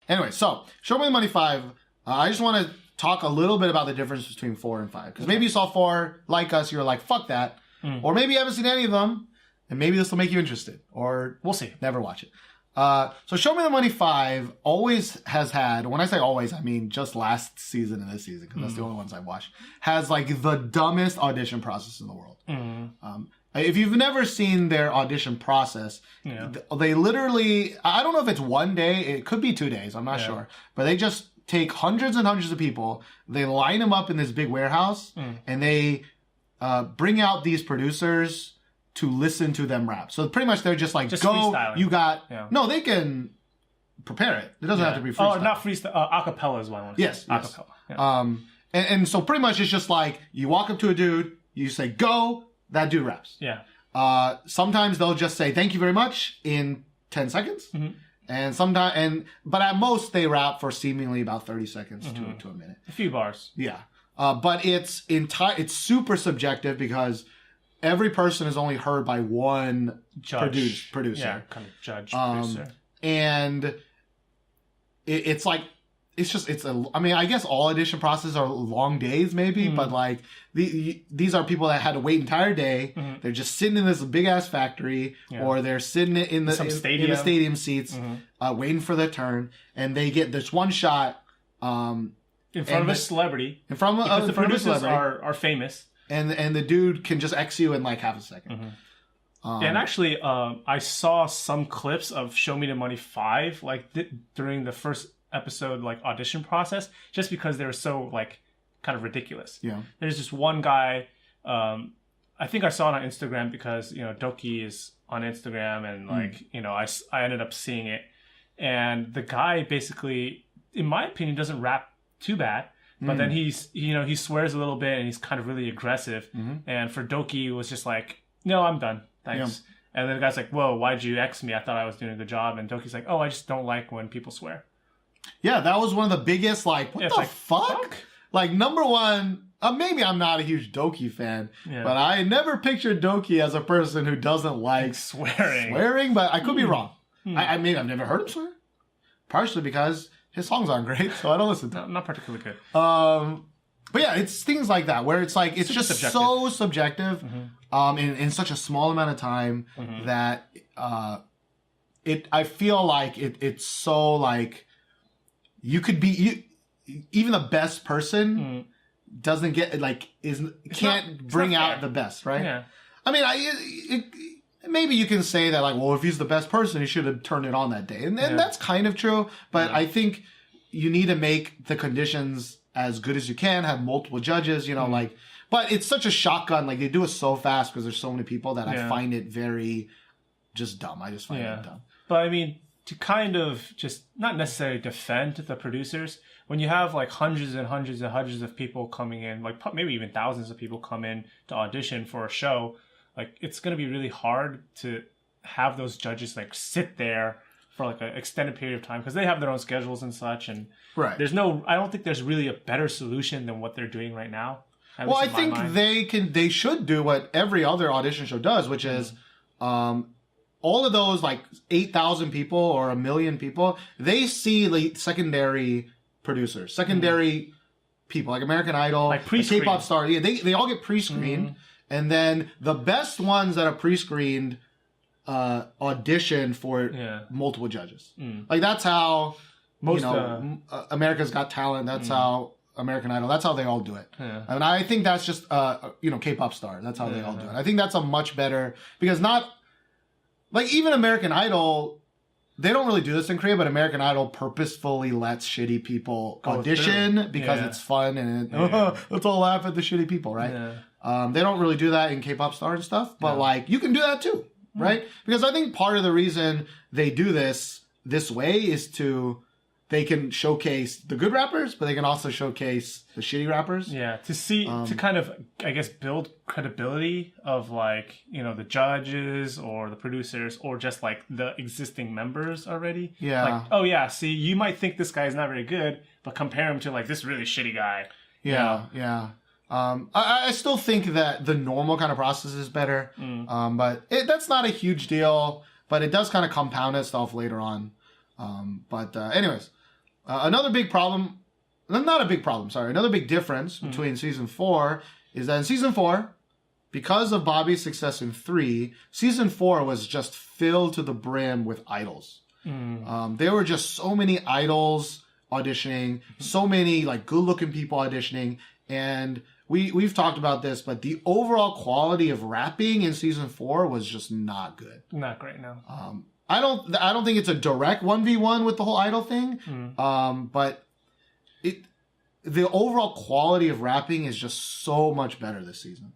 Anyway, so Show Me the Money 5. I just want to talk a little bit about the difference between 4 and 5. Because maybe you saw 4, like us, you were like, fuck that. Or maybe you haven't seen any of them, and maybe this will make you interested. Or we'll see. Never watch it. So Show Me the Money 5 always has had, when I say always, I mean just last season and this season, because that's the only ones I've watched, has like the dumbest audition process in the world. If you've never seen their audition process, they literally, I don't know if it's one day, it could be 2 days, I'm not sure, but they just take hundreds and hundreds of people, they line them up in this big warehouse, and they bring out these producers to listen to them rap. So pretty much they're just like, go, you got... Yeah. No, they can prepare it. It doesn't have to be freestyle. Oh, not freestyle. Acapella is what I want to say. Yes. Acapella. Yeah. And so pretty much it's just like, you walk up to a dude, you say, go, that dude raps. Yeah. Sometimes they'll just say, thank you very much in 10 seconds. And sometimes, but at most they rap for seemingly about 30 seconds to a minute. A few bars. Yeah. But it's super subjective because every person is only heard by one producer. Yeah, kind of judge, producer. And it's like, I mean, I guess all audition processes are long days maybe, but like these are people that had to wait an entire day. They're just sitting in this big ass factory or they're sitting in the stadium seats, waiting for their turn. And they get this one shot, in front of a celebrity. In front of the producers are famous. And the dude can just X you in like half a second. And actually, I saw some clips of Show Me the Money 5, like during the first episode, like audition process, just because they were so like kind of ridiculous. Yeah. There's just one guy, I think I saw it on Instagram because, Doki is on Instagram and like, I ended up seeing it. And the guy basically, in my opinion, doesn't rap too bad. But then he swears a little bit and he's kind of really aggressive. And for Doki, it was just like, no, I'm done. Thanks. Yeah. And then the guy's like, whoa, why'd you X me? I thought I was doing a good job. And Doki's like, oh, I just don't like when people swear. Yeah, that was one of the biggest, like, what the fuck? Like, number one, maybe I'm not a huge Doki fan, but I never pictured Doki as a person who doesn't like swearing, but I could be wrong. I mean, I've never heard him swear. Partially because his songs aren't great, so I don't listen to them. Not particularly good. But yeah, it's things like that where it's like it's just subjective. So subjective, in such a small amount of time that I feel like it's so like you could be even the best person doesn't get like can't bring out the best, right? Yeah. I mean, maybe you can say that like, well, if he's the best person, he should have turned it on that day. And that's kind of true. But I think you need to make the conditions as good as you can, have multiple judges, like, but it's such a shotgun. Like they do it so fast because there's so many people that I find it very just dumb. I just find it dumb. But I mean, to kind of just not necessarily defend the producers, when you have like hundreds and hundreds and hundreds of people coming in, like maybe even thousands of people come in to audition for a show, like it's going to be really hard to have those judges like sit there for like an extended period of time because they have their own schedules and such. And I don't think there's really a better solution than what they're doing right now. Well, I think they should do what every other audition show does, which is, all of those like 8,000 people or 1 million people, they see like secondary producers, secondary people like American Idol, like K-pop stars. Yeah, they all get pre-screened, and then the best ones that are pre-screened audition for multiple judges. Like that's how America's Got Talent. That's how American Idol. That's how they all do it. Yeah. And I think that's just K-pop stars. That's how they all do it. I think that's a much better because not. Like, even American Idol, they don't really do this in Korea, but American Idol purposefully lets shitty people audition because it's fun and let's all laugh at the shitty people, right? Yeah. They don't really do that in K-pop stars and stuff, but like, you can do that too, right? Because I think part of the reason they do this way is they can showcase the good rappers, but they can also showcase the shitty rappers. Yeah, to kind of, I guess, build credibility of like, the judges or the producers or just like the existing members already. Yeah. Like, oh yeah, see, you might think this guy is not very good, but compare him to like this really shitty guy. Yeah, yeah. I still think that the normal kind of process is better, but that's not a huge deal, but it does kind of compound itself later on. Anyways. Another big problem, not a big problem, sorry, another big difference between season 4 is that in season 4, because of Bobby's success in 3, season 4 was just filled to the brim with idols. There were just so many idols auditioning, so many like good-looking people auditioning, and we've talked about this, but the overall quality of rapping in season 4 was just not good. Not great, no. I don't think it's a direct 1v1 with the whole idol thing, but the overall quality of rapping is just so much better this season.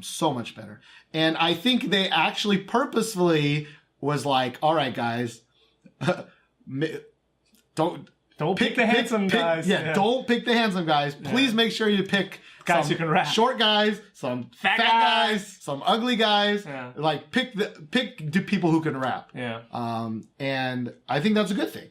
So much better. And I think they actually purposefully was like, all right, guys, don't pick the handsome guys. Yeah, don't pick the handsome guys. Please make sure you pick guys who can rap. Short guys, some fat guys, some ugly guys. Yeah. Like pick the people who can rap. Yeah. And I think that's a good thing.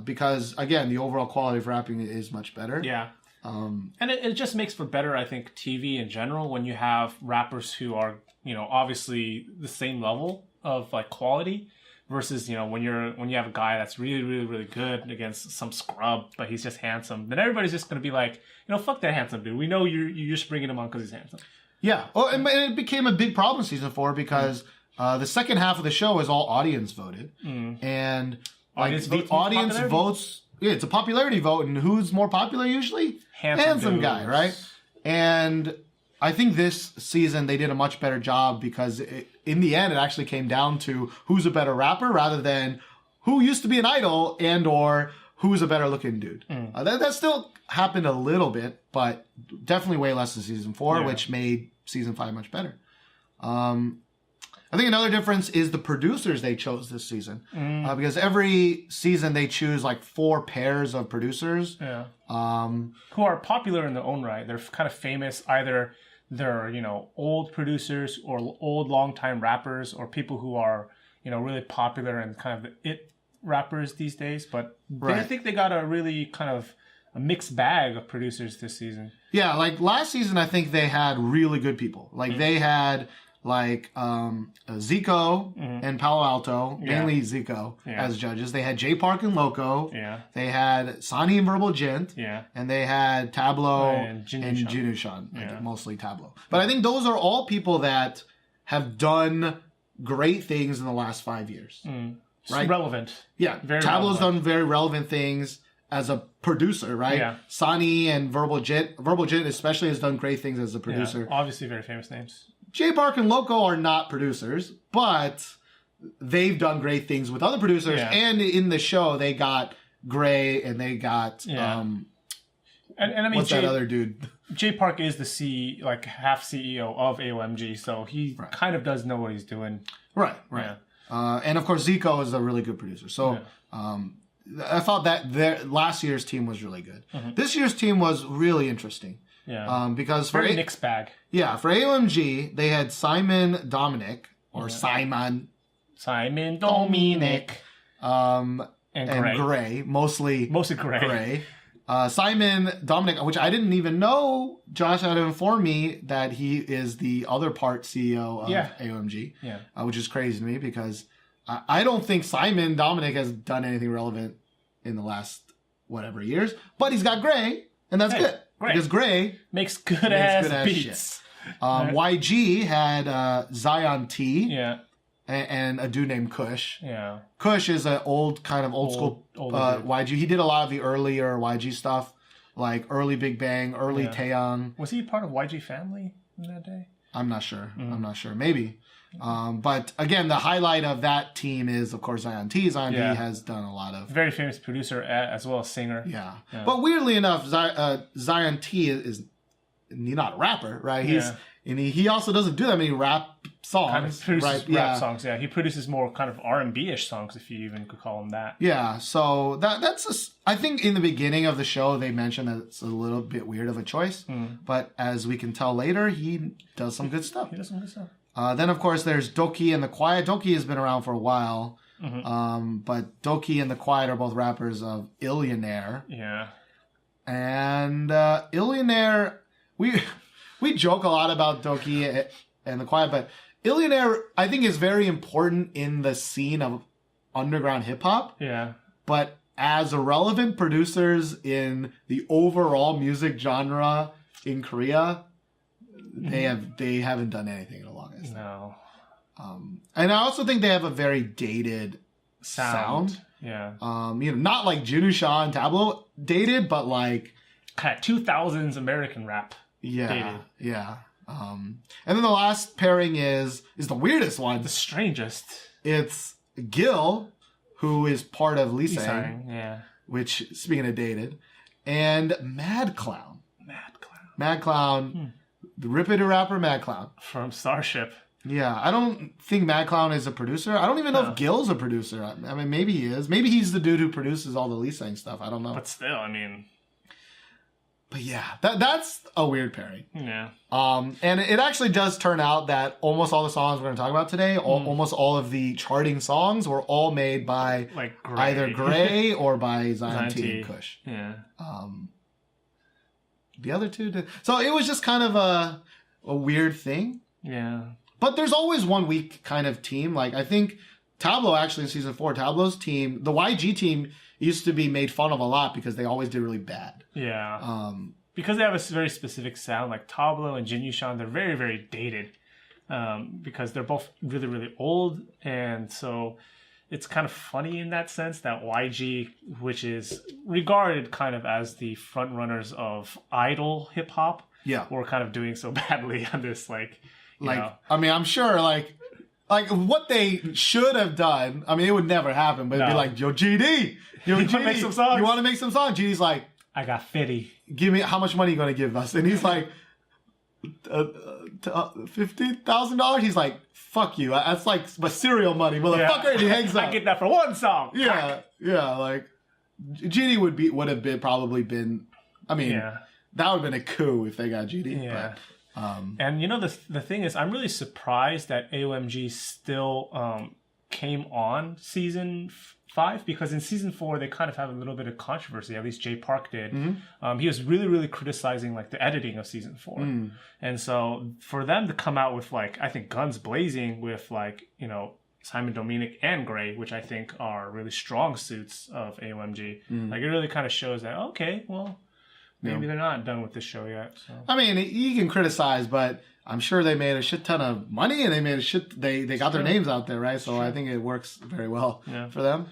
Because again, the overall quality of rapping is much better. Yeah. And it just makes for better, I think, TV in general when you have rappers who are, obviously the same level of like quality versus, when you have a guy that's really, really, really good against some scrub, but he's just handsome. Then everybody's just going to be like, fuck that handsome dude. We know you're just bringing him on because he's handsome. Yeah. Oh, and it became a big problem in season 4 because the second half of the show is all audience voted. And like the audience votes. Yeah, it's a popularity vote, and who's more popular usually? Handsome guy, right? And I think this season they did a much better job because in the end it actually came down to who's a better rapper rather than who used to be an idol and or who's a better looking dude. That still happened a little bit, but definitely way less than season 4, which made season 5 much better. I think another difference is the producers they chose this season. Because every season they choose like 4 pairs of producers. Yeah. Who are popular in their own right. They're kind of famous. Either they're, old producers or old longtime rappers or people who are, really popular and kind of the it rappers these days. But I think they got a really kind of a mixed bag of producers this season. Yeah, like last season I think they had really good people. Like they had... like Zico and Palo Alto, mainly Zico as judges. They had J Park and Loco. Yeah. They had Sonny and Verbal Gent. Yeah. And they had Tableau and Jinushan. Mostly Tableau. But I think those are all people that have done great things in the last 5 years. Right? Relevant. Yeah. Tableau's done very relevant things as a producer, right? Yeah. Sonny and Verbal Gent especially has done great things as a producer. Yeah. Obviously very famous names. J Park and Loco are not producers, but they've done great things with other producers. Yeah. And in the show, they got Gray and they got and I mean, what's that other dude? J Park is the half CEO of AOMG, so he kind of does know what he's doing. Right. Yeah. And of course, Zico is a really good producer. So I thought that last year's team was really good. This year's team was really interesting. Yeah. Because for very mixed bag. Yeah, for AOMG, they had Simon Dominic or Simon Dominic. And Gray. Mostly Gray. Simon Dominic, which I didn't even know. Josh had informed me that he is the other part CEO of AOMG. Yeah. Which is crazy to me because I don't think Simon Dominic has done anything relevant in the last whatever years. But he's got Gray, and that's good. Great. Because Gray makes good ass beats. YG had Zion.T and a dude named Kush. Yeah. Kush is an old school YG. He did a lot of the earlier YG stuff, like early Big Bang, early Taeyang. Was he part of YG family in that day? I'm not sure. Maybe. But again, the highlight of that team is, of course, Zion.T. Zion.T has done a lot of... Very famous producer as well as singer. Yeah. But weirdly enough, Zion.T is not a rapper, right? He also doesn't do that many rap songs. Kind of produces rap songs, He produces more kind of R&B-ish songs, if you even could call them that. Yeah, so that's I think in the beginning of the show, they mentioned that it's a little bit weird of a choice. But as we can tell later, he does some good stuff. Then, of course, there's Doki and The Quiet. Doki has been around for a while. But Doki and The Quiet are both rappers of Illionaire. Yeah. And Illionaire, we joke a lot about Doki and The Quiet, but Illionaire, I think, is very important in the scene of underground hip-hop. Yeah. But as relevant producers in the overall music genre in Korea, they haven't done anything in the longest. No. And I also think they have a very dated sound. Yeah. Not like Junusha and Tableau dated, but like kind of 2000s American rap. Yeah. Dated. Yeah. And then the last pairing is the weirdest one. The strangest. It's Gil, who is part of Lee-Sang, yeah. which, speaking of dated, and Mad Clown. Mad Clown, the Rippity rapper Mad Clown. From Starship. Yeah, I don't think Mad Clown is a producer. I don't even know if Gil's a producer. I mean, maybe he is. Maybe he's the dude who produces all the Lee-Sang stuff. I don't know. But still, I mean... But yeah, that's a weird pairing. Yeah. And it actually does turn out that almost all the songs we're going to talk about today, almost all of the charting songs were all made by like Gray. either Gray or by Zion.T and Kush. Yeah. The other two did. So it was just kind of a weird thing. Yeah. But there's always one weak kind of team. Like, I think Tableau, actually, in season 4, Tableau's team, the YG team, used to be made fun of a lot because they always did really bad. Yeah. Because they have a very specific sound, like Tableau and Jin Yushan, they're very, very dated. Because they're both really, really old. And so it's kind of funny in that sense that YG, which is regarded kind of as the front runners of idol hip hop, were kind of doing so badly on this, like, you know. I mean, I'm sure, like what they should have done, I mean, it would never happen, but it'd be like, yo, GD, you want to make some songs? You want to make some songs? GD's like, I got 50. Give me, how much money are you going to give us? And he's like, $50,000? He's like, fuck you. That's like my cereal money, motherfucker. Yeah. And he hangs up. I get that for one song. Yeah. Yeah. Like, GD would have probably been, I mean, that would have been a coup if they got GD. Yeah. But, and you know, the thing is, I'm really surprised that AOMG still came on season 5, because in season 4 they kind of have a little bit of controversy. At least Jay Park did. Mm-hmm. He was really, really criticizing like the editing of season 4, and so for them to come out with like, I think, guns blazing with like, you know, Simon, Dominic, and Gray, which I think are really strong suits of AOMG, like it really kind of shows that okay, well, maybe they're not done with this show yet. So. I mean, you can criticize, but I'm sure they made a shit ton of money, and they got their names out there, right? So I think it works very well for them.